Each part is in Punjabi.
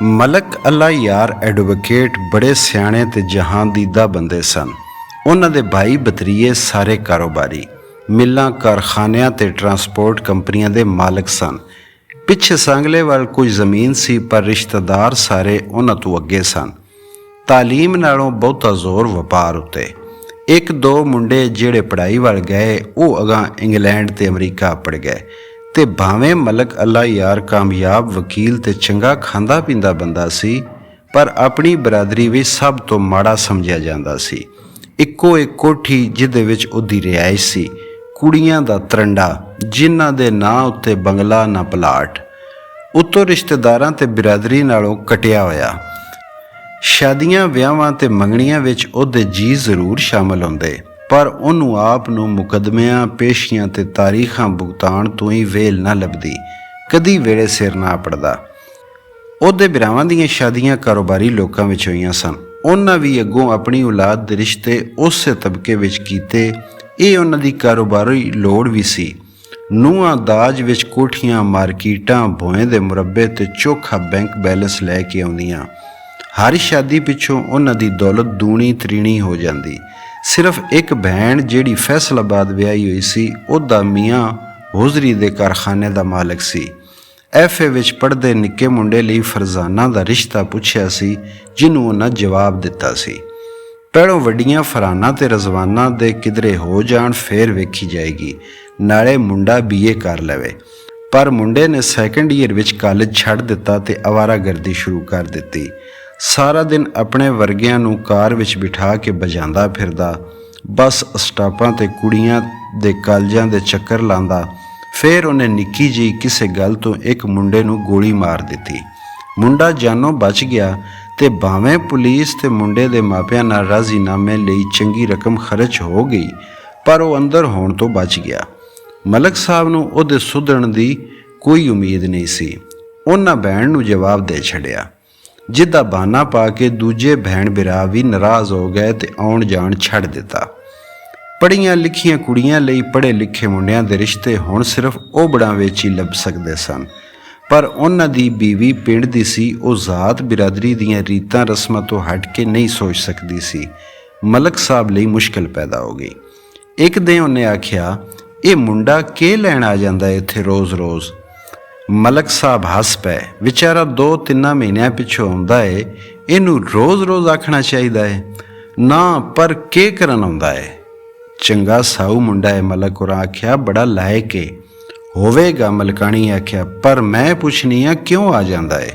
ਮਲਕ ਅੱਲਾ ਯਾਰ ਐਡਵੋਕੇਟ ਬੜੇ ਸਿਆਣੇ ਤੇ ਜਹਾਂਦੀਦਾ ਬੰਦੇ ਸਨ। ਉਹਨਾਂ ਦੇ ਭਾਈ ਬਤਰੀਏ ਸਾਰੇ ਕਾਰੋਬਾਰੀ, ਮਿੱਲਾਂ, ਕਾਰਖਾਨਿਆਂ ਤੇ ਟਰਾਂਸਪੋਰਟ ਕੰਪਨੀਆਂ ਦੇ ਮਾਲਕ ਸਨ। ਪਿੱਛੇ ਸੰਗਲੇ ਵੱਲ ਕੁਝ ਜ਼ਮੀਨ ਸੀ, ਪਰ ਰਿਸ਼ਤੇਦਾਰ ਸਾਰੇ ਉਹਨਾਂ ਤੋਂ ਅੱਗੇ ਸਨ। ਤਾਲੀਮ ਨਾਲੋਂ ਬਹੁਤਾ ਜ਼ੋਰ ਵਪਾਰ ਉੱਤੇ। ਇੱਕ ਦੋ ਮੁੰਡੇ ਜਿਹੜੇ ਪੜ੍ਹਾਈ ਵੱਲ ਗਏ, ਉਹ ਅਗਾਂਹ ਇੰਗਲੈਂਡ ਤੇ ਅਮਰੀਕਾ ਪੜ ਗਏ। ਤੇ ਭਾਵੇਂ ਮਲਕ ਅੱਲਾ ਯਾਰ ਕਾਮਯਾਬ ਵਕੀਲ ਤੇ ਚੰਗਾ ਖਾਂਦਾ ਪੀਂਦਾ ਬੰਦਾ ਸੀ, ਪਰ ਆਪਣੀ ਬਰਾਦਰੀ ਵਿੱਚ ਸਭ ਤੋਂ ਮਾੜਾ ਸਮਝਿਆ ਜਾਂਦਾ ਸੀ। ਇੱਕੋ ਇੱਕ ਕੋਠੀ ਜਿਹਦੇ ਵਿੱਚ ਉਹਦੀ ਰਿਹਾਇਸ਼ ਸੀ, ਕੁੜੀਆਂ ਦਾ ਤਰੰਡਾ ਜਿਨ੍ਹਾਂ ਦੇ ਨਾਂ ਉੱਤੇ ਬੰਗਲਾ ਨਾ ਪਲਾਟ, ਉੱਤੋਂ ਰਿਸ਼ਤੇਦਾਰਾਂ ਤੇ ਬਰਾਦਰੀ ਨਾਲੋਂ ਕਟਿਆ ਹੋਇਆ। ਸ਼ਾਦੀਆਂ, ਵਿਆਹਾਂ ਤੇ ਮੰਗਣੀਆਂ ਵਿੱਚ ਉਹਦੇ ਜੀ ਜ਼ਰੂਰ ਸ਼ਾਮਲ ਹੁੰਦੇ, ਪਰ ਉਹਨੂੰ ਆਪ ਨੂੰ ਮੁਕੱਦਮਿਆਂ, ਪੇਸ਼ੀਆਂ ਤੇ ਤਾਰੀਖਾਂ ਭੁਗਤਾਨ ਤੋਂ ਹੀ ਵੇਲ ਨਾ ਲੱਭਦੀ, ਕਦੀ ਵੇਲੇ ਸਿਰ ਨਾ ਪੜਦਾ। ਉਹਦੇ ਭਰਾਵਾਂ ਦੀਆਂ ਸ਼ਾਦੀਆਂ ਕਾਰੋਬਾਰੀ ਲੋਕਾਂ ਵਿੱਚ ਹੋਈਆਂ ਸਨ। ਉਹਨਾਂ ਵੀ ਅੱਗੋਂ ਆਪਣੀ ਔਲਾਦ ਦੇ ਰਿਸ਼ਤੇ ਉਸੇ ਤਬਕੇ ਵਿੱਚ ਕੀਤੇ। ਇਹ ਉਹਨਾਂ ਦੀ ਕਾਰੋਬਾਰੀ ਲੋੜ ਵੀ ਸੀ। ਨੂੰਹਾਂ ਦਾਜ ਵਿੱਚ ਕੋਠੀਆਂ, ਮਾਰਕੀਟਾਂ, ਭੋਏ ਦੇ ਮੁਰੱਬੇ ਤੇ ਚੋਖਾ ਬੈਂਕ ਬੈਲੈਂਸ ਲੈ ਕੇ ਆਉਂਦੀਆਂ। ਹਰ ਸ਼ਾਦੀ ਪਿੱਛੋਂ ਉਹਨਾਂ ਦੀ ਦੌਲਤ ਦੂਣੀ ਤ੍ਰਿਣੀ ਹੋ ਜਾਂਦੀ। ਸਿਰਫ ਇੱਕ ਭੈਣ ਜਿਹੜੀ ਫੈਸਲਾਬਾਦ ਵਿਆਹੀ ਹੋਈ ਸੀ, ਉਹਦਾ ਮੀਆਂ ਹੋਜ਼ਰੀ ਦੇ ਕਾਰਖਾਨੇ ਦਾ ਮਾਲਕ ਸੀ। ਐਫਏ ਵਿੱਚ ਪੜ੍ਹਦੇ ਨਿੱਕੇ ਮੁੰਡੇ ਲਈ ਫਰਜ਼ਾਨਾ ਦਾ ਰਿਸ਼ਤਾ ਪੁੱਛਿਆ ਸੀ, ਜਿਹਨੂੰ ਉਹਨਾਂ ਜਵਾਬ ਦਿੱਤਾ ਸੀ। ਪਹਿਲੋਂ ਵੱਡੀਆਂ ਫਰਾਨਾ ਤੇ ਰਜ਼ਵਾਨਾ ਦੇ ਕਿਧਰੇ ਹੋ ਜਾਣ, ਫੇਰ ਵੇਖੀ ਜਾਏਗੀ, ਨਾਲੇ ਮੁੰਡਾ BA ਕਰ ਲਵੇ। ਪਰ ਮੁੰਡੇ ਨੇ ਸੈਕੰਡ ਈਅਰ ਵਿੱਚ ਕਾਲਜ ਛੱਡ ਦਿੱਤਾ ਤੇ ਅਵਾਰਾਗਰਦੀ ਸ਼ੁਰੂ ਕਰ ਦਿੱਤੀ। ਸਾਰਾ ਦਿਨ ਆਪਣੇ ਵਰਗਿਆਂ ਨੂੰ ਕਾਰ ਵਿੱਚ ਬਿਠਾ ਕੇ ਵਜਾਉਂਦਾ ਫਿਰਦਾ, ਬੱਸ ਸਟਾਪਾਂ ਤੇ ਕੁੜੀਆਂ ਦੇ ਕਾਲਜਾਂ ਦੇ ਚੱਕਰ ਲਾਉਂਦਾ। ਫਿਰ ਉਹਨੇ ਨਿੱਕੀ ਜਿਹੀ ਕਿਸੇ ਗੱਲ ਤੋਂ ਇੱਕ ਮੁੰਡੇ ਨੂੰ ਗੋਲੀ ਮਾਰ ਦਿੱਤੀ। ਮੁੰਡਾ ਜਾਨੋਂ ਬਚ ਗਿਆ ਤੇ ਭਾਵੇਂ ਪੁਲਿਸ ਤੇ ਮੁੰਡੇ ਦੇ ਮਾਪਿਆਂ ਨਾਲ ਰਾਜ਼ੀਨਾਮੇ ਲਈ ਚੰਗੀ ਰਕਮ ਖਰਚ ਹੋ ਗਈ, ਪਰ ਉਹ ਅੰਦਰ ਹੋਣ ਤੋਂ ਬਚ ਗਿਆ। ਮਲਕ ਸਾਹਿਬ ਨੂੰ ਉਹਦੇ ਸੁਧਰਨ ਦੀ ਕੋਈ ਉਮੀਦ ਨਹੀਂ ਸੀ। ਉਹਨਾਂ ਭੈਣ ਨੂੰ ਜਵਾਬ ਦੇ ਛੱਡਿਆ, ਜਿਹਦਾ ਬਹਾਨਾ ਪਾ ਕੇ ਦੂਜੇ ਭੈਣ ਭਰਾ ਵੀ ਨਾਰਾਜ਼ ਹੋ ਗਏ ਤੇ ਆਉਣ ਜਾਣ ਛੱਡ ਦਿੱਤਾ। ਪੜ੍ਹੀਆਂ ਲਿਖੀਆਂ ਕੁੜੀਆਂ ਲਈ ਪੜ੍ਹੇ ਲਿਖੇ ਮੁੰਡਿਆਂ ਦੇ ਰਿਸ਼ਤੇ ਹੁਣ ਸਿਰਫ ਓਬੜਾਂ ਵਿੱਚ ਹੀ ਲੱਭ ਸਕਦੇ ਸਨ। ਪਰ ਉਹਨਾਂ ਦੀ ਬੀਵੀ ਪਿੰਡ ਦੀ ਸੀ, ਉਹ ਜ਼ਾਤ ਬਿਰਾਦਰੀ ਦੀਆਂ ਰੀਤਾਂ ਰਸਮਾਂ ਤੋਂ ਹਟ ਕੇ ਨਹੀਂ ਸੋਚ ਸਕਦੀ ਸੀ। ਮਲਕ ਸਾਹਿਬ ਲਈ ਮੁਸ਼ਕਿਲ ਪੈਦਾ ਹੋ ਗਈ। ਇੱਕ ਦਿਨ ਉਹਨੇ ਆਖਿਆ, ਇਹ ਮੁੰਡਾ ਕੀ ਲੈਣ ਆ ਜਾਂਦਾ ਇੱਥੇ ਰੋਜ਼-ਰੋਜ਼? ਮਲਕ ਸਾਹਿਬ ਹੱਸ ਪਏ। ਵਿਚਾਰਾ 2-3 ਮਹੀਨਿਆਂ ਪਿੱਛੋਂ ਆਉਂਦਾ ਏ, ਇਹਨੂੰ ਰੋਜ਼-ਰੋਜ਼ ਆਖਣਾ ਚਾਹੀਦਾ ਏ ਨਾ, ਪਰ ਕੀ ਕਰਨ ਆਉਂਦਾ ਏ? ਚੰਗਾ ਸਾਊ ਮੁੰਡਾ ਏ, ਮਲਕ ਹੋਰਾਂ ਆਖਿਆ, ਬੜਾ ਲਾਇਕ ਏ। ਹੋਵੇਗਾ, ਮਲਕਾਣੀ ਆਖਿਆ, ਪਰ ਮੈਂ ਪੁੱਛਣੀ ਆ ਕਿਉਂ ਆ ਜਾਂਦਾ ਏ?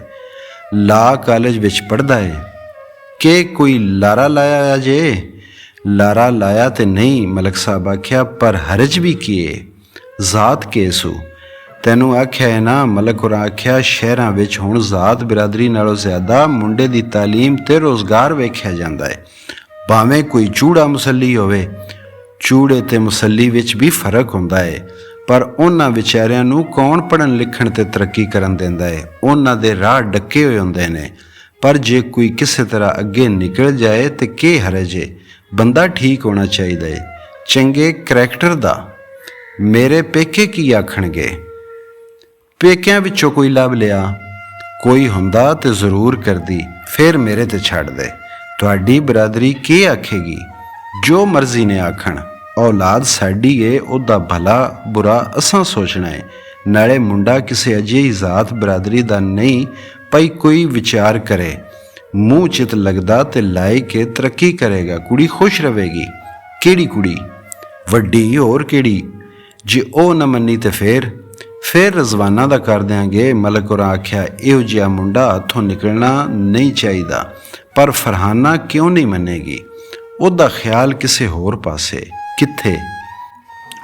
ਲਾ ਕਾਲਜ ਵਿੱਚ ਪੜ੍ਹਦਾ ਏ ਕਿ ਕੋਈ ਲਾਰਾ ਲਾਇਆ ਜੇ? ਲਾਰਾ ਲਾਇਆ ਤੇ ਨਹੀਂ, ਮਲਕ ਸਾਹਿਬ ਆਖਿਆ, ਪਰ ਹਰਜ ਵੀ ਕੀ ਏ? ਜ਼ਾਤ ਕੇਸੂ ਤੈਨੂੰ ਆਖਿਆ ਹੈ ਨਾ। ਮਲਕ ਹੋਰਾਂ ਆਖਿਆ, ਸ਼ਹਿਰਾਂ ਵਿੱਚ ਹੁਣ ਜ਼ਾਤ ਬਿਰਾਦਰੀ ਨਾਲੋਂ ਜ਼ਿਆਦਾ ਮੁੰਡੇ ਦੀ ਤਾਲੀਮ ਤੇ ਰੋਜ਼ਗਾਰ ਵੇਖਿਆ ਜਾਂਦਾ ਹੈ। ਭਾਵੇਂ ਕੋਈ ਚੂੜਾ ਮੁਸੱਲੀ ਹੋਵੇ, ਚੂੜੇ ਤੇ ਮੁਸੱਲੀ ਵਿੱਚ ਵੀ ਫਰਕ ਹੁੰਦਾ ਹੈ, ਪਰ ਉਹਨਾਂ ਵਿਚਾਰਿਆਂ ਨੂੰ ਕੌਣ ਪੜ੍ਹਨ ਲਿਖਣ ਤੇ ਤਰੱਕੀ ਕਰਨ ਦਿੰਦਾ ਹੈ? ਉਹਨਾਂ ਦੇ ਰਾਹ ਡੱਕੇ ਹੋਏ ਹੁੰਦੇ ਨੇ। ਪਰ ਜੇ ਕੋਈ ਕਿਸੇ ਤਰ੍ਹਾਂ ਅੱਗੇ ਨਿਕਲ ਜਾਏ ਤੇ ਕੀ ਹਰਜ ਹੈ? ਬੰਦਾ ਠੀਕ ਹੋਣਾ ਚਾਹੀਦਾ ਹੈ, ਚੰਗੇ ਕਰੈਕਟਰ ਦਾ। ਮੇਰੇ ਪੇਕੇ ਕੀ ਆਖਣਗੇ? ਪੇਕਿਆਂ ਵਿੱਚੋਂ ਕੋਈ ਲੱਭ ਲਿਆ, ਕੋਈ ਹੁੰਦਾ ਤੇ ਜ਼ਰੂਰ ਕਰਦੀ, ਫਿਰ ਮੇਰੇ ਤੇ ਛੱਡ ਦੇ। ਤੁਹਾਡੀ ਬਰਾਦਰੀ ਕੀ ਆਖੇਗੀ? ਜੋ ਮਰਜ਼ੀ ਨੇ ਆਖਣ, ਔਲਾਦ ਸਾਡੀ ਏ, ਉਹਦਾ ਭਲਾ ਬੁਰਾ ਅਸਾਂ ਸੋਚਣਾ ਏ। ਨਾਲੇ ਮੁੰਡਾ ਕਿਸੇ ਅਜਿਹੀ ਜ਼ਾਤ ਬਰਾਦਰੀ ਦਾ ਨਹੀਂ ਪਈ ਕੋਈ ਵਿਚਾਰ ਕਰੇ, ਮੂੰਹ ਚਿੱਤ ਲੱਗਦਾ ਤੇ ਲਾਇ ਕੇ ਤਰੱਕੀ ਕਰੇਗਾ, ਕੁੜੀ ਖੁਸ਼ ਰਹੇਗੀ। ਕਿਹੜੀ ਕੁੜੀ? ਵੱਡੀ, ਹੋਰ ਕਿਹੜੀ? ਜੇ ਉਹ ਨਾ ਮੰਨੀ ਤੇ ਫਿਰ ਰਜ਼ਵਾਨਾ ਦਾ ਕਰ ਦਿਆਂਗੇ। ਮਲਕ ਹੋਰਾਂ ਆਖਿਆ, ਇਹੋ ਜਿਹਾ ਮੁੰਡਾ ਹੱਥੋਂ ਨਿਕਲਣਾ ਨਹੀਂ ਚਾਹੀਦਾ। ਪਰ ਫਰਹਾਨਾ ਕਿਉਂ ਨਹੀਂ ਮੰਨੇਗੀ? ਉਹਦਾ ਖਿਆਲ ਕਿਸੇ ਹੋਰ ਪਾਸੇ। ਕਿੱਥੇ?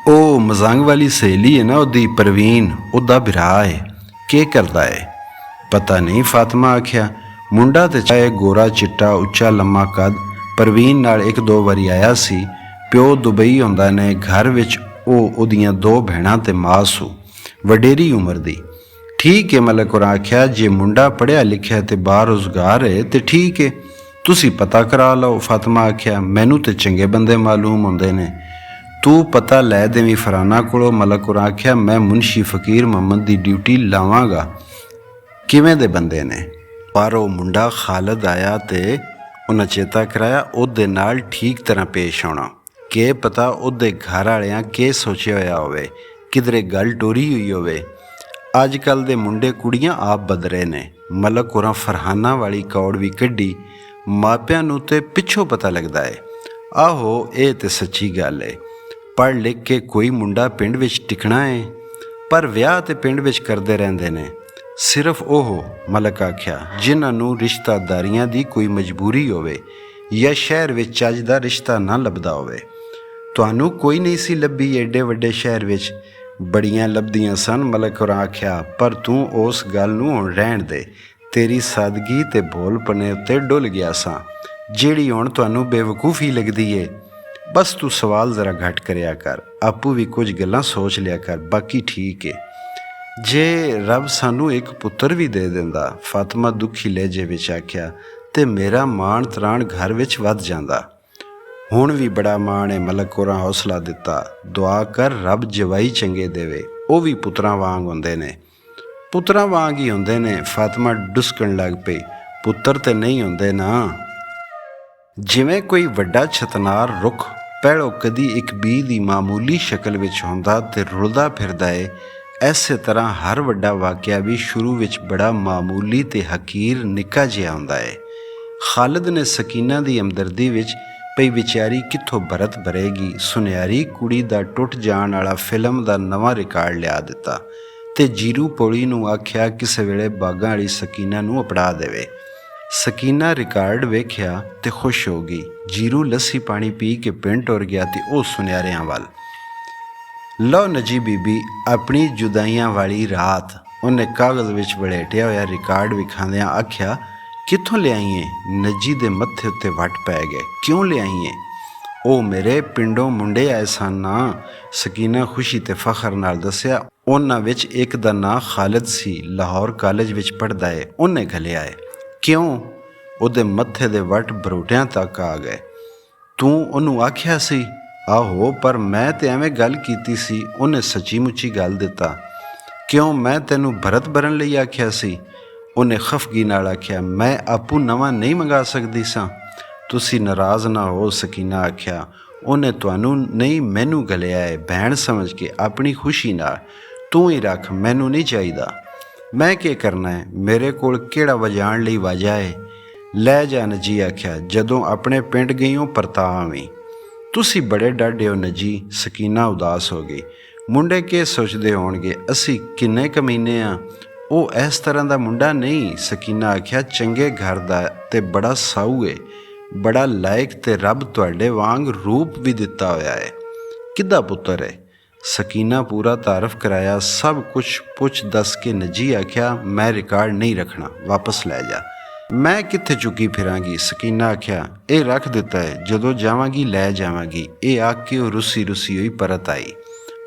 ਉਹ ਮਜ਼ੰਗ ਵਾਲੀ ਸਹੇਲੀ ਹੈ ਨਾ ਉਹਦੀ, ਪਰਵੀਨ, ਉਹਦਾ ਭਰਾ ਹੈ। ਕੀ ਕਰਦਾ ਹੈ? ਪਤਾ ਨਹੀਂ, ਫਾਤਮਾ ਆਖਿਆ। ਮੁੰਡਾ ਤੇ ਚਾਹੇ ਗੋਰਾ ਚਿੱਟਾ, ਉੱਚਾ ਲੰਮਾ ਕੱਦ। ਪਰਵੀਨ ਨਾਲ 1-2 ਵਾਰੀ ਆਇਆ ਸੀ। ਪਿਓ ਦੁਬਈ ਹੁੰਦਾ ਨੇ, ਘਰ ਵਿੱਚ ਉਹਦੀਆਂ 2 ਭੈਣਾਂ ਤੇ ਮਾਂ ਸੂ, ਵਡੇਰੀ ਉਮਰ ਦੀ। ਠੀਕ ਹੈ, ਮਲਕ ਹੋਰਾਂ ਆਖਿਆ, ਜੇ ਮੁੰਡਾ ਪੜ੍ਹਿਆ ਲਿਖਿਆ ਤੇ ਬਾਹਰ ਰੁਜ਼ਗਾਰ ਹੈ ਤੇ ਠੀਕ ਹੈ, ਤੁਸੀਂ ਪਤਾ ਕਰਾ ਲਓ। ਫਾਤਮਾ ਆਖਿਆ, ਮੈਨੂੰ ਤੇ ਚੰਗੇ ਬੰਦੇ ਮਾਲੂਮ ਹੁੰਦੇ ਨੇ, ਤੂੰ ਪਤਾ ਲੈ ਦੇਵੀਂ ਫਰਾਨਾ ਕੋਲੋਂ। ਮਲਕ ਹੋਰਾਂ ਆਖਿਆ, ਮੈਂ ਮੁਨਸ਼ੀ ਫਕੀਰ ਮੁਹੰਮਦ ਦੀ ਡਿਊਟੀ ਲਾਵਾਂਗਾ। ਕਿਵੇਂ ਦੇ ਬੰਦੇ ਨੇ? ਪਰ ਉਹ ਮੁੰਡਾ ਖਾਲਦ ਆਇਆ ਤੇ ਉਹਨਾਂ ਚੇਤਾ ਕਰਾਇਆ ਉਹਦੇ ਨਾਲ ਠੀਕ ਤਰ੍ਹਾਂ ਪੇਸ਼ ਆਉਣਾ। ਕਿ ਪਤਾ ਉਹਦੇ ਘਰ ਵਾਲਿਆਂ ਕੀ ਸੋਚਿਆ ਹੋਇਆ ਹੋਵੇ, ਕਿਧਰੇ ਗੱਲ ਟੋਰੀ ਹੋਈ ਹੋਵੇ। ਅੱਜ ਕੱਲ੍ਹ ਦੇ ਮੁੰਡੇ ਕੁੜੀਆਂ ਆਪ ਬਦਰੇ ਨੇ। ਮਲਕ ਹੋਰਾਂ ਫਰਹਾਨਾ ਵਾਲੀ ਕੌੜ ਵੀ ਕੱਢੀ, ਮਾਪਿਆਂ ਨੂੰ ਤੇ ਪਿੱਛੋਂ ਪਤਾ ਲੱਗਦਾ ਏ। ਆਹੋ ਇਹ ਤੇ ਸੱਚੀ ਗੱਲ ਏ। ਪੜ੍ਹ ਲਿਖ ਕੇ ਕੋਈ ਮੁੰਡਾ ਪਿੰਡ ਵਿੱਚ ਟਿਕਣਾ ਏ, ਪਰ ਵਿਆਹ ਤੇ ਪਿੰਡ ਵਿੱਚ ਕਰਦੇ ਰਹਿੰਦੇ ਨੇ। ਸਿਰਫ ਉਹ, ਮਲਕ ਆਖਿਆ, ਜਿਨ੍ਹਾਂ ਨੂੰ ਰਿਸ਼ਤਾਦਾਰੀਆਂ ਦੀ ਕੋਈ ਮਜਬੂਰੀ ਹੋਵੇ ਜਾਂ ਸ਼ਹਿਰ ਵਿੱਚ ਚੱਜ ਦਾ ਰਿਸ਼ਤਾ ਨਾ ਲੱਭਦਾ ਹੋਵੇ। ਤੁਹਾਨੂੰ ਕੋਈ ਨਹੀਂ ਸੀ ਲੱਭੀ ਏਡੇ ਵੱਡੇ ਸ਼ਹਿਰ ਵਿੱਚ? ਬੜੀਆਂ ਲੱਭਦੀਆਂ ਸਨ, ਮਲਕ ਹੋਰਾਂ ਆਖਿਆ, ਪਰ ਤੂੰ ਉਸ ਗੱਲ ਨੂੰ ਹੁਣ ਰਹਿਣ ਦੇ। ਤੇਰੀ ਸਾਦਗੀ ਤੇ ਭੋਲਪਣੇ ਉੱਤੇ ਡੁੱਲ ਗਿਆ ਸਾਂ, ਜਿਹੜੀ ਹੁਣ ਤੁਹਾਨੂੰ ਬੇਵਕੂਫੀ ਲੱਗਦੀ ਏ। ਬਸ ਤੂੰ ਸਵਾਲ ਜ਼ਰਾ ਘੱਟ ਕਰਿਆ ਕਰ, ਆਪੂ ਵੀ ਕੁਝ ਗੱਲਾਂ ਸੋਚ ਲਿਆ ਕਰ, ਬਾਕੀ ਠੀਕ ਏ। ਜੇ ਰੱਬ ਸਾਨੂੰ ਇੱਕ ਪੁੱਤਰ ਵੀ ਦੇ ਦਿੰਦਾ, ਫਾਤਮਾ ਦੁਖੀ ਲਹਿਜੇ ਵਿੱਚ ਆਖਿਆ, ਤੇ ਮੇਰਾ ਮਾਣ ਤਰਾਣ ਘਰ ਵਿੱਚ ਵੱਧ ਜਾਂਦਾ। ਹੁਣ ਵੀ ਬੜਾ ਮਾਣ ਏ, ਮਲਕ ਹੋਰਾਂ ਹੌਸਲਾ ਦਿੱਤਾ। ਦੁਆ ਕਰ ਰੱਬ ਜਵਾਈ ਚੰਗੇ ਦੇਵੇ, ਉਹ ਵੀ ਪੁੱਤਰਾਂ ਵਾਂਗ ਹੁੰਦੇ ਨੇ। ਪੁੱਤਰਾਂ ਵਾਂਗ ਹੀ ਹੁੰਦੇ ਨੇ, ਫਾਤਮਾ ਡੁਸਕਣ ਲੱਗ ਪਈ। ਪੁੱਤਰ ਤੇ ਨਹੀਂ ਹੁੰਦੇ ਨਾ। ਜਿਵੇਂ ਕੋਈ ਵੱਡਾ ਛਤਨਾਰ ਰੁੱਖ ਪਹਿਲੋਂ ਕਦੀ ਇੱਕ ਬੀਜ ਦੀ ਮਾਮੂਲੀ ਸ਼ਕਲ ਵਿੱਚ ਹੁੰਦਾ ਤੇ ਰੁਲਦਾ ਫਿਰਦਾ ਏ, ਐਸੇ ਤਰ੍ਹਾਂ ਹਰ ਵੱਡਾ ਵਾਕਿਆ ਵੀ ਸ਼ੁਰੂ ਵਿੱਚ ਬੜਾ ਮਾਮੂਲੀ ਤੇ ਹਕੀਰ ਨਿੱਕਾ ਜਿਹਾ ਹੁੰਦਾ ਏ। ਖਾਲਦ ਨੇ ਸਕੀਨਾ ਦੀ ਹਮਦਰਦੀ ਵਿੱਚ ਪਈ ਵਿਚਾਰੀ ਕਿੱਥੋਂ ਭਰਤ ਭਰੇਗੀ, ਸੁਨਿਆਰੀ ਕੁੜੀ ਦਾ ਟੁੱਟ ਜਾਣ ਵਾਲਾ ਫਿਲਮ ਦਾ ਨਵਾਂ ਰਿਕਾਰਡ ਲਿਆ ਦਿੱਤਾ ਤੇ ਜੀਰੂ ਪੌੜੀ ਨੂੰ ਆਖਿਆ ਕਿਸੇ ਵੇਲੇ ਬਾਗਾਂ ਵਾਲੀ ਸਕੀਨਾ ਨੂੰ ਅਪੜਾ ਦੇਵੇ। ਸਕੀਨਾ ਰਿਕਾਰਡ ਵੇਖਿਆ ਤੇ ਖੁਸ਼ ਹੋ ਗਈ। ਜੀਰੂ ਲੱਸੀ ਪਾਣੀ ਪੀ ਕੇ ਪਿੰਡ ਟੁਰ ਗਿਆ ਤੇ ਉਹ ਸੁਨਿਆਰਿਆਂ ਵੱਲ। ਲਓ ਨਜੀ ਬੀਬੀ, ਆਪਣੀ ਜੁਦਾਈਆਂ ਵਾਲੀ ਰਾਤ, ਉਹਨੇ ਕਾਗਜ਼ ਵਿੱਚ ਵਲੇਟਿਆ ਹੋਇਆ ਰਿਕਾਰਡ ਵਿਖਾਉਂਦਿਆਂ ਆਖਿਆ, ਕਿੱਥੋਂ ਲਿਆਈਏ? ਨਜੀ ਦੇ ਮੱਥੇ ਉੱਤੇ ਵੱਟ ਪੈ ਗਏ। ਕਿਉਂ ਲਿਆਈਏ? ਉਹ ਮੇਰੇ ਪਿੰਡੋਂ ਮੁੰਡੇ ਆਏ ਸਨ ਨਾ, ਸਕੀਨਾ ਖੁਸ਼ੀ ਤੇ ਫਖਰ ਨਾਲ ਦੱਸਿਆ। ਉਹਨਾਂ ਵਿੱਚ ਇੱਕ ਦਾ ਨਾਂ ਖਾਲਦ ਸੀ, ਲਾਹੌਰ ਕਾਲਜ ਵਿੱਚ ਪੜ੍ਹਦਾ ਏ, ਉਹਨੇ ਘੱਲਿਆ ਏ। ਕਿਉਂ? ਉਹਦੇ ਮੱਥੇ ਦੇ ਵੱਟ ਬਰੋਟਿਆਂ ਤੱਕ ਆ ਗਏ। ਤੂੰ ਉਹਨੂੰ ਆਖਿਆ ਸੀ? ਆਹੋ, ਪਰ ਮੈਂ ਤੇ ਐਵੇਂ ਗੱਲ ਕੀਤੀ ਸੀ, ਉਹਨੇ ਸੱਚੀ ਮੁੱਚੀ ਗੱਲ ਦਿੱਤਾ। ਕਿਉਂ? ਮੈਂ ਤੈਨੂੰ ਭਰਤ ਭਰਨ ਲਈ ਆਖਿਆ ਸੀ। ਉਹਨੇ ਖਫਗੀ ਨਾਲ ਆਖਿਆ, ਮੈਂ ਆਪੂ ਨਵਾਂ ਨਹੀਂ ਮੰਗਾ ਸਕਦੀ ਸਾਂ। ਤੁਸੀਂ ਨਾਰਾਜ਼ ਨਾ ਹੋ, ਸਕੀਨਾ ਆਖਿਆ, ਉਹਨੇ ਤੁਹਾਨੂੰ ਨਹੀਂ ਮੈਨੂੰ ਘੱਲਿਆ ਹੈ, ਭੈਣ ਸਮਝ ਕੇ, ਆਪਣੀ ਖੁਸ਼ੀ ਨਾਲ। ਤੂੰ ਹੀ ਰੱਖ, ਮੈਨੂੰ ਨਹੀਂ ਚਾਹੀਦਾ। ਮੈਂ ਕੀ ਕਰਨਾ ਹੈ? ਮੇਰੇ ਕੋਲ ਕਿਹੜਾ ਵਜਾਉਣ ਲਈ ਵਾਜਾ ਹੈ? ਲੈ ਜਾ, ਨਜੀ ਆਖਿਆ, ਜਦੋਂ ਆਪਣੇ ਪਿੰਡ ਗਈ ਹੋ ਪਰਤਾ ਆਵੀਂ। ਤੁਸੀਂ ਬੜੇ ਡਾਢੇ ਹੋ ਨਜੀ। ਸਕੀਨਾ ਉਦਾਸ ਹੋ ਗਈ। ਮੁੰਡੇ ਕੀ ਸੋਚਦੇ ਹੋਣਗੇ, ਅਸੀਂ ਕਿੰਨੇ ਕਮੀਨੇ ਆ। ਉਹ ਇਸ ਤਰ੍ਹਾਂ ਦਾ ਮੁੰਡਾ ਨਹੀਂ, ਸਕੀਨਾ ਆਖਿਆ, ਚੰਗੇ ਘਰ ਦਾ ਤੇ ਬੜਾ ਸਾਊ ਏ, ਬੜਾ ਲਾਇਕ, ਤੇ ਰੱਬ ਤੁਹਾਡੇ ਵਾਂਗ ਰੂਪ ਵੀ ਦਿੱਤਾ ਹੋਇਆ ਹੈ। ਕਿੱਦਾਂ ਪੁੱਤਰ ਹੈ? ਸਕੀਨਾ ਪੂਰਾ ਤਾਰਫ ਕਰਾਇਆ, ਸਭ ਕੁਛ ਪੁੱਛ ਦੱਸ ਕੇ ਨਜੀ ਆਖਿਆ, ਮੈਂ ਰਿਕਾਰਡ ਨਹੀਂ ਰੱਖਣਾ, ਵਾਪਸ ਲੈ ਜਾ। ਮੈਂ ਕਿੱਥੇ ਚੁੱਕੀ ਫਿਰਾਂਗੀ? ਸਕੀਨਾ ਆਖਿਆ, ਇਹ ਰੱਖ ਦਿੱਤਾ ਹੈ, ਜਦੋਂ ਜਾਵਾਂਗੀ ਲੈ ਜਾਵਾਂਗੀ। ਇਹ ਆਖ ਕੇ ਉਹ ਰੁੱਸੀ ਹੋਈ ਪਰਤ ਆਈ।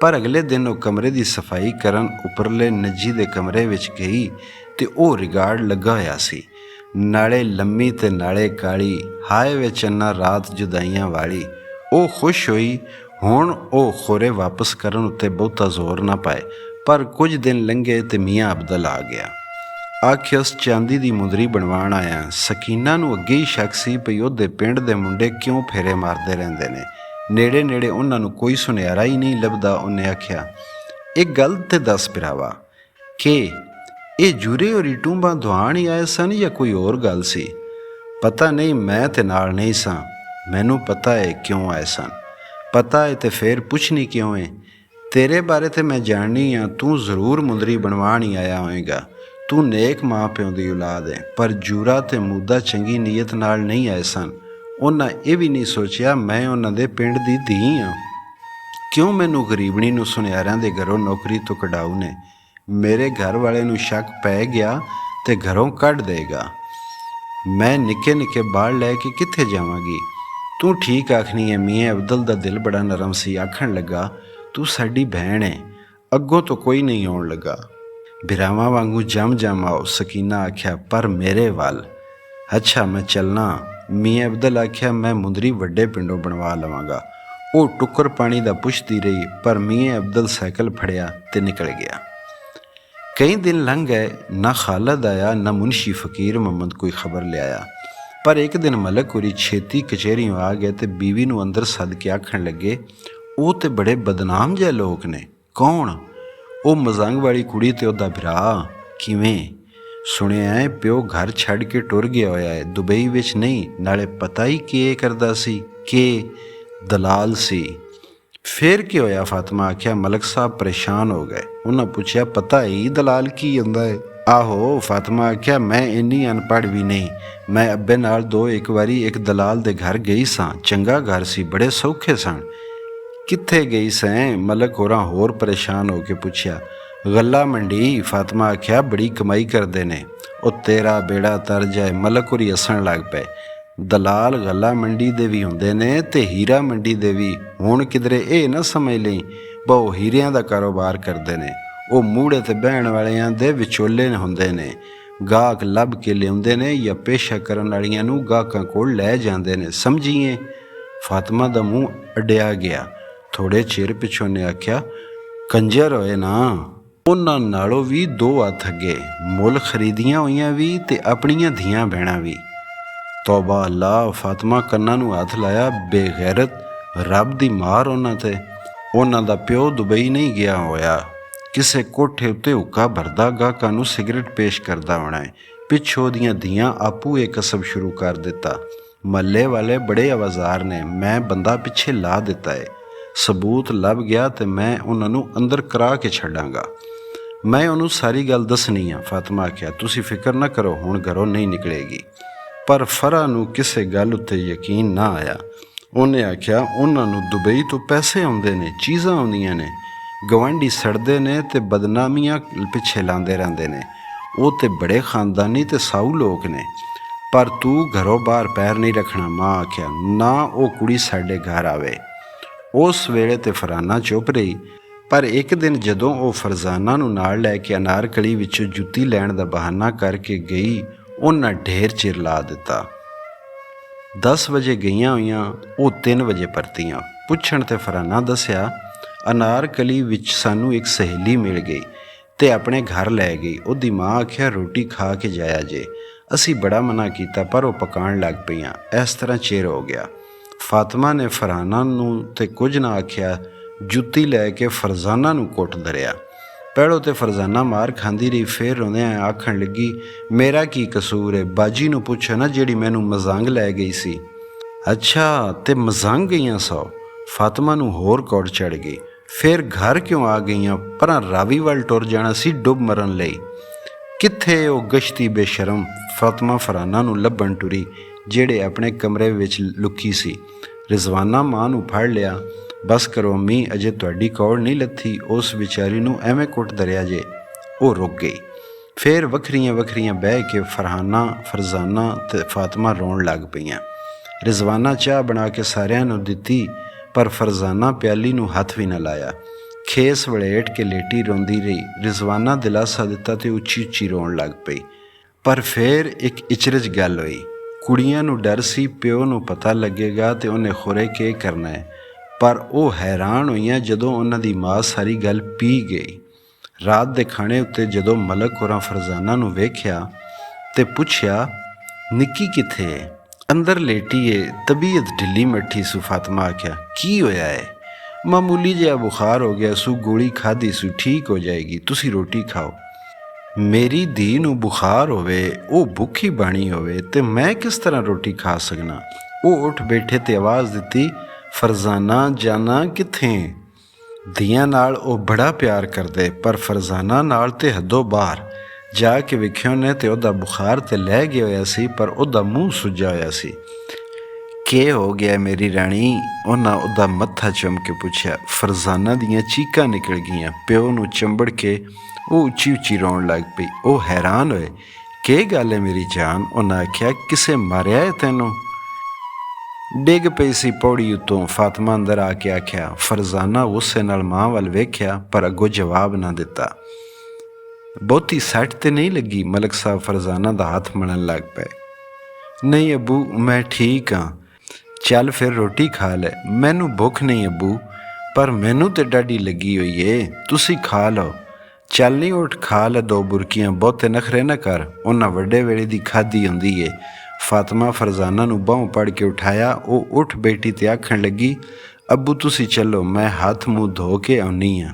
ਪਰ ਅਗਲੇ ਦਿਨ ਉਹ ਕਮਰੇ ਦੀ ਸਫਾਈ ਕਰਨ ਉੱਪਰਲੇ ਨਜੀ ਦੇ ਕਮਰੇ ਵਿੱਚ ਗਈ ਤੇ ਉਹ ਰਿਕਾਰਡ ਲੱਗਾ ਹੋਇਆ ਸੀ, ਨਾਲੇ ਲੰਮੀ ਤੇ ਨਾਲੇ ਕਾਲੀ। ਹਾਏ ਵੇ ਚੰਨਾ ਰਾਤ ਜੁਦਾਈਆਂ ਵਾਲੀ। ਉਹ ਖੁਸ਼ ਹੋਈ। ਹੁਣ ਉਹ ਖੋਰੇ ਵਾਪਸ ਕਰਨ ਉੱਤੇ ਬਹੁਤਾ ਜ਼ੋਰ ਨਾ ਪਾਏ। ਪਰ ਕੁਝ ਦਿਨ ਲੰਘੇ ਤੇ ਮੀਆਂ ਅਬਦਲ ਆ ਗਿਆ। ਆਖਿਆ, ਉਸ ਚਾਂਦੀ ਦੀ ਮੁੰਦਰੀ ਬਣਵਾਉਣ ਆਇਆ। ਸਕੀਨਾ ਨੂੰ ਅੱਗੇ ਹੀ ਸ਼ੱਕ ਸੀ ਪਈ ਉਹਦੇ ਪਿੰਡ ਦੇ ਮੁੰਡੇ ਕਿਉਂ ਫੇਰੇ ਮਾਰਦੇ ਰਹਿੰਦੇ ਨੇ, ਨੇੜੇ ਨੇੜੇ ਉਹਨਾਂ ਨੂੰ ਕੋਈ ਸੁਨਿਆਰਾ ਹੀ ਨਹੀਂ ਲੱਭਦਾ। ਉਹਨੇ ਆਖਿਆ, ਇੱਕ ਗੱਲ ਤੇ ਦੱਸ ਭਰਾਵਾ, ਕਿ ਇਹ ਜੂਰੇ ਹੋਰੀ ਟੂੰਬਾਂ ਦੁਆਣ ਹੀ ਆਏ ਸਨ ਜਾਂ ਕੋਈ ਹੋਰ ਗੱਲ ਸੀ? ਪਤਾ ਨਹੀਂ, ਮੈਂ ਤੇ ਨਾਲ ਨਹੀਂ ਸਾਂ। ਮੈਨੂੰ ਪਤਾ ਹੈ ਕਿਉਂ ਆਏ ਸਨ। ਪਤਾ ਹੈ ਤੇ ਫੇਰ ਪੁੱਛਣੀ ਕਿਉਂ ਹੈ? ਤੇਰੇ ਬਾਰੇ ਤੇ ਮੈਂ ਜਾਣਨੀ ਹਾਂ, ਤੂੰ ਜ਼ਰੂਰ ਮੁੰਦਰੀ ਬਣਵਾਉਣ ਹੀ ਆਇਆ ਹੋਏਗਾ। ਤੂੰ ਨੇਕ ਮਾਂ ਪਿਓ ਦੀ ਔਲਾਦ ਹੈ। ਪਰ ਜੂਰਾ ਤੇ ਮੂਦਾ ਚੰਗੀ ਨੀਅਤ ਨਾਲ ਨਹੀਂ ਆਏ ਸਨ। ਉਹਨਾਂ ਇਹ ਵੀ ਨਹੀਂ ਸੋਚਿਆ ਮੈਂ ਉਹਨਾਂ ਦੇ ਪਿੰਡ ਦੀ ਧੀ ਹਾਂ। ਕਿਉਂ ਮੈਨੂੰ ਗਰੀਬਣੀ ਨੂੰ ਸੁਨਿਆਰਿਆਂ ਦੇ ਘਰੋਂ ਨੌਕਰੀ ਤੋਂ ਕਢਾਊ ਨੇ? ਮੇਰੇ ਘਰ ਵਾਲੇ ਨੂੰ ਸ਼ੱਕ ਪੈ ਗਿਆ ਤੇ ਘਰੋਂ ਕੱਢ ਦੇਗਾ। ਮੈਂ ਨਿੱਕੇ ਨਿੱਕੇ ਬਾਲ ਲੈ ਕੇ ਕਿੱਥੇ ਜਾਵਾਂਗੀ? ਤੂੰ ਠੀਕ ਆਖਣੀ ਹੈ। ਮੀਆਂ ਅਬਦਲ ਦਾ ਦਿਲ ਬੜਾ ਨਰਮ ਸੀ। ਆਖਣ ਲੱਗਾ, ਤੂੰ ਸਾਡੀ ਭੈਣ ਹੈ, ਅੱਗੋਂ ਤੋਂ ਕੋਈ ਨਹੀਂ ਆਉਣ ਲੱਗਾ। ਬਿਰਾਵਾਂ ਵਾਂਗੂ ਜਮ ਆਓ, ਸਕੀਨਾ ਆਖਿਆ, ਪਰ ਮੇਰੇ ਵੱਲ। ਅੱਛਾ, ਮੈਂ ਚੱਲਣਾ। ਮੀਆਂ ਅਬਦਲ ਆਖਿਆ, ਮੈਂ ਮੁੰਦਰੀ ਵੱਡੇ ਪਿੰਡੋਂ ਬਣਵਾ ਲਵਾਂਗਾ। ਉਹ ਟੁੱਕਰ ਪਾਣੀ ਦਾ ਪੁੱਛਦੀ ਰਹੀ, ਪਰ ਮੀਆਂ ਅਬਦਲ ਸਾਈਕਲ ਫੜਿਆ ਤੇ ਨਿਕਲ ਗਿਆ। कई दिन लंघ गए, ना खालिद आया ना मुंशी फ़कीर मुहम्मद कोई खबर ले आया। पर एक दिन मलक होरी छेती कचहरीओं आ गए तो बीवी नूं अंदर सद के आखण लगे, वो तो बड़े बदनाम जे लोग ने। कौन? वो मजंग वाली कुड़ी ते ओदा भरा। किवें? सुनिया है प्यो घर छड़ के टुर गया होया है, दुबई विच नहीं, नाले पता ही के करदा सी, के दलाल सी। फिर की होया? फातिमा आख्या। मलक साहब परेशान हो गए। उन्हें पूछया, पता ही दलाल की हुंदा है? आहो। फातिमा आख्या, मैं इन्नी अनपढ़ भी नहीं। मैं अब्बे नाल दो एक बारी एक दलाल दे घर गई सां, चंगा घर सी, बड़े सौखे सन। कित्थे गई सैं? मलक होरां होर परेशान हो के पूछया। गल्ला मंडी। फातिमा आख्या, बड़ी कमाई करदे ने। ओ तेरा बेड़ा तर जाए। मलक होरी हसन लग पे। दलाल गल्ला मंडी दे भी हुंदे ने ते हीरा मंडी दे भी। हुण किधरे ये ना समझ लई बहु हीरियां दा कारोबार करदे ने। वो मूड़े ते बहण वालियां दे विचोले हुंदे ने। गाहक लभ के लिआउंदे ने या पेशा करन वालियां नूं गाहकां कोल लै जांदे ने। समझीए? फातिमा दा मूँह अड्डिया गया। थोड़े चिर पिछों ने आख्या, कंजर होए ना, उन्हां नालों भी दो हत्थ अगे, मुल खरीदियां होईयां भी ते अपणियां धियां भैणां भी। तौबा अल्लाह। फातिमा कन्नां नूं हत्थ लाया। बेगैरत, रब दी मार उन्हां ते। उन्हां दा प्यो दुबई नहीं गया होया, किसे कोठे उत्ते हुक्का भरदा गाहकां नूं सिगरट पेश करदा होना है। पिछों दियां धियां आपू ये कसब शुरू कर दिता। महल्ले वाले बड़े आवाज़ार ने, मैं बंदा पिछे ला दिता है। सबूत लभ गया तो मैं उन्हां नूं अंदर करा के छड्डांगा। मैं उन्होंने सारी गल दसनी आ। फातिमा आख्या, तुसी फिक्र ना करो, हुण घरों नहीं निकलेगी। पर फरा नूं किसे गल उत्ते यकीन ना आया। उन्हें आख्या, उन्होंने दुबई तो पैसे आउंदे ने, चीज़ां आउंदियां ने, गवांढी सड़दे ने ते बदनामियां पिछे लांदे रहिंदे ने। वो ते बड़े खानदानी ते साऊ लोग ने। पर तू घरों बाहर पैर नहीं रखना। माँ आख्या, ना वो कुड़ी साडे घर आवे। उस वेले ते फरहाना चुप रही। पर एक दिन जदों वो फरजाना नूं नाल लैके अनारकली विचों जुत्ती लैण दा बहाना करके गई, उन्हां ढेर चिर ला दिता। 10 वजे गईयां होईयां, वो 3 वजे परतियां। पुछण ते फरहाना दस्या, अनारकली विच सानू एक सहेली मिल गई ते अपने घर लै गई। उहदी माँ आख्या, रोटी खा के जाया जे। असी बड़ा मना किया पर वह पकाण लग पईयां। इस तरह चिर हो गया। फातिमा ने फरहाना नूं ते कुछ ना आख्या, जुत्ती लैके फरजाना नूं कुट धरिया। पहलों तो फरजाना मार खांदी रही, फिर रोंदियां आखण लगी, मेरा की कसूर है? बाजी नूं पुछो ना जिहड़ी मैनू मजांग लै गई सी। अच्छा, ते मजांग गईयां सौ? फातिमा नूं होर कौड़ चढ़ गई। फिर घर क्यों आ गईयां? परां रावी वल टुर जाना सी डुब मरन लई। कित्थे ओ गश्ती बेशरम? फातिमा फरहाना नूं लभण टुरी, ਜਿਹੜੇ ਆਪਣੇ कमरे ਵਿੱਚ लुकी सी। रिजवाना मां ਨੂੰ ਫੜ ਲਿਆ। बस करो अम्मी, अजे ਤੁਹਾਡੀ कौड़ नहीं लथी, उस विचारी ਨੂੰ ਐਵੇਂ ਕੁੱਟ ਦਰਿਆ ਜੇ। ਉਹ रुक गई। फिर ਵੱਖਰੀਆਂ ਵੱਖਰੀਆਂ ਬਹਿ ਕੇ फरजाना ਤੇ फातिमा ਰੋਣ ਲੱਗ ਪਈਆਂ। रिजवाना चाह बना के सारिਆਂ ਨੂੰ ਦਿੱਤੀ, पर फरजाना प्याली ਨੂੰ हथ भी ना लाया। खेस वड़ेट के लेटी रोंदी रही। रिजवाना दिलासा दिता तो उच्ची उच्ची रोन लग पई। पर फिर एक इचरज गल हुई। कुड़ियां नूं डर सी प्यो नूं पता लगेगा तो उन्हें खुरे के करना है। पर वो हैरान होईयां जदों उन्हां दी मां सारी गल पी गई। रात दे खाने उत्ते जदों मलक होरां फरजाना नूं वेख्या ते पुछया, निक्की कित्थे है? अंदर लेटी है, तबीयत ढिली मट्ठी सू। फातिमा आख्या, की होया है? मामूली जिहा बुखार हो गया सू, गोली खाधी सू, ठीक हो जाएगी, तुसी रोटी खाओ। मेरी धी नूं बुखार होवे, वो भुखी बाणी होवे ते मैं किस तरह रोटी खा सकना? वो उठ बैठे ते आवाज़ दिती, फरजाना जाना कित्थे? धियां नाल वो बड़ा प्यार करदे, पर फरजाना नाल ते हदों बाहर। जाके वेख्या ने ते ओदा बुखार ते लै गया होया सी, पर ओदा मूँह सुजा होया सी। के हो गया मेरी राणी? उन्हां ओदा मत्था चुम के पुछया। फरजाना दियां चीकां निकल गईयां। प्यो नूं चंबड़ के वो उच्ची उच्ची रोन लग पई। वो हैरान होए, के गल है मेरी जान? उन्हें आख्या, किसे मारिया है तैनूं? डिग पई सी पौड़ी उत्तों। फातिमा अंदर आके आख्या। फरजाना गुस्से नाल मां वल वेख्या, पर अगों जवाब ना दिता। बहुती सट ते नहीं लगी? मलक साहब फरजाना दा हाथ मलण लग पे। नहीं अबू, मैं ठीक हाँ। चल फिर रोटी खा ले। मैनू भुख नहीं अबू, पर मैनू तो डाढी लगी हुई है, तुसी खा लो। ਚੱਲ ਨੀ ਉੱਠ ਖਾ ਲੈ 2 ਬੁਰਕੀਆਂ, ਬਹੁਤੇ ਨਖਰੇ ਨਾ ਕਰ, ਉਹਨਾਂ ਵੱਡੇ ਵੇਲੇ ਦੀ ਖਾਧੀ ਹੁੰਦੀ ਏ। ਫਾਤਮਾ ਫਰਜ਼ਾਨਾ ਨੂੰ ਬਾਹੋਂ ਪੜ ਕੇ ਉਠਾਇਆ। ਉਹ ਉੱਠ ਬੈਠੀ ਤੇ ਆਖਣ ਲੱਗੀ, ਅੱਬੂ ਤੁਸੀਂ ਚੱਲੋ, ਮੈਂ ਹੱਥ ਮੂੰਹ ਧੋ ਕੇ ਆਉਂਦੀ ਹਾਂ।